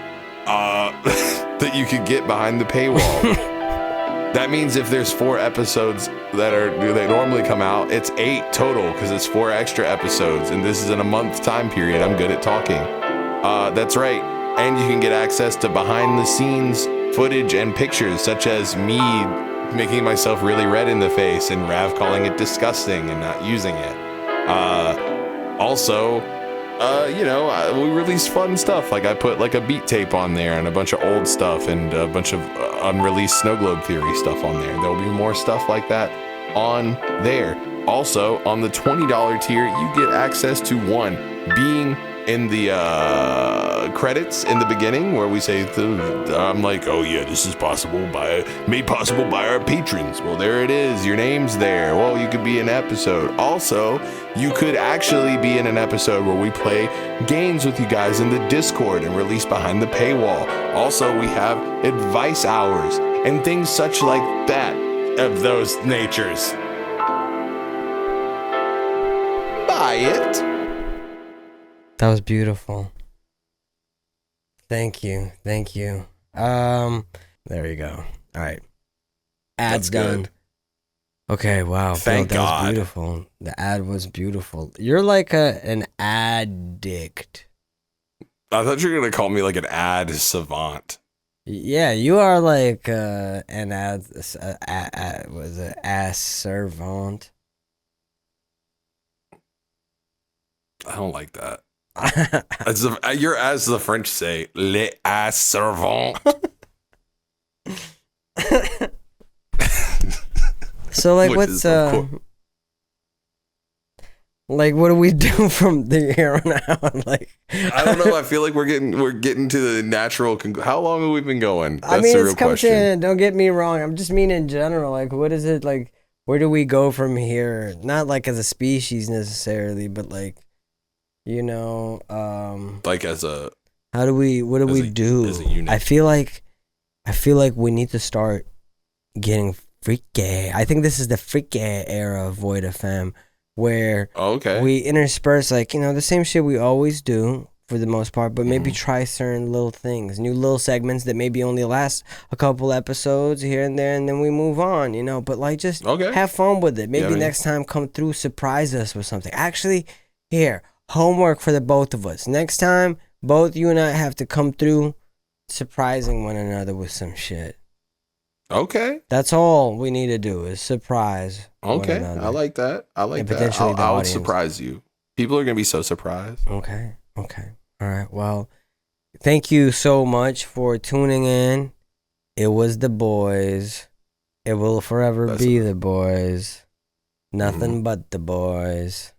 A: that you could get behind the paywall? That means if there's 4 episodes that normally come out, it's 8 total because it's 4 extra episodes, and this is in a month time period. I'm good at talking. That's right. And you can get access to behind the scenes footage and pictures, such as me making myself really red in the face and Rav calling it disgusting and not using it. Also, we release fun stuff. Like I put like a beat tape on there and a bunch of old stuff and a bunch of unreleased Snow Globe Theory stuff on there. There'll be more stuff like that on there. Also, on the $20 tier, you get access to being in the credits in the beginning where we say, I'm like, oh yeah, this is made possible by our patrons. Well, there it is. Your name's there. Well, you could be in an episode. Also, you could actually be in an episode where we play games with you guys in the Discord and release behind the paywall. Also, we have advice hours and things such like that of those natures. Buy it.
B: That was beautiful. Thank you. There you go. All right. Ad's done.
A: Good.
B: Okay, wow.
A: Thank
B: that
A: God.
B: was beautiful. The ad was beautiful. You're like an addict.
A: I thought you were going to call me like an ad savant.
B: Yeah, you are like an was it ass servant?
A: I don't like that. You're as the French say, les ass servant.
B: So like,
A: Which
B: what's
A: is, of course-
B: like, what do we do from the here on out? Like,
A: I don't know. I feel like we're getting to the natural. How long have we been going? That's
B: I mean,
A: the real
B: it's come
A: question.
B: to. Don't get me wrong. I'm just mean in general. Like, what is it like? Where do we go from here? Not like as a species necessarily, but like, you know,
A: Like as a
B: how do we? What do
A: as
B: we
A: a-
B: do?
A: as a unit.
B: I feel like we need to start getting freaky. I think this is the freaky era of Void FM, where
A: okay.
B: we intersperse like, you know, the same shit we always do for the most part, but maybe
A: Mhm.
B: try certain little things, new little segments that maybe only last a couple episodes here and there, and then we move on, you know. But like, just
A: Okay.
B: have fun with it. Maybe
A: I mean-
B: next time come through, surprise us with something. Actually, here, homework for the both of us. Next time, both you and I have to come through surprising one another with some shit.
A: Okay.
B: That's all we need to do is surprise one
A: Okay.
B: another.
A: I like that. I like
B: And
A: that.
B: potentially the
A: I'll
B: audience.
A: surprise you. People are gonna be so surprised.
B: Okay. All right. Well, thank you so much for tuning in. It was the boys. It will forever
A: That's
B: be
A: it.
B: the boys. Nothing but the boys.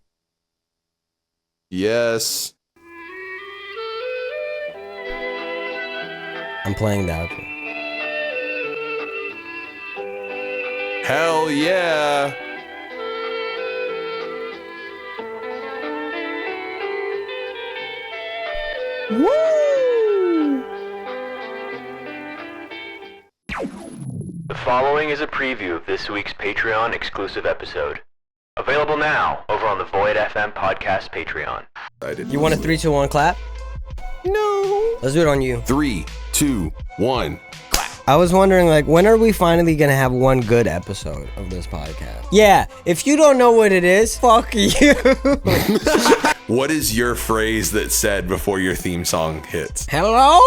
A: Yes.
B: I'm playing the outro.
A: Hell yeah.
H: The following is a preview of this week's Patreon exclusive episode. Available now over on the Void FM podcast Patreon.
A: I didn't
B: You want a
A: lose.
B: 3, 2, 1 clap?
A: No.
B: Let's do it on you.
A: 3, 2, 1.
B: I was wondering, like, when are we finally gonna have one good episode of this podcast? Yeah, if you don't know what it is, fuck you.
A: What is your phrase that said before your theme song hits?
B: Hello?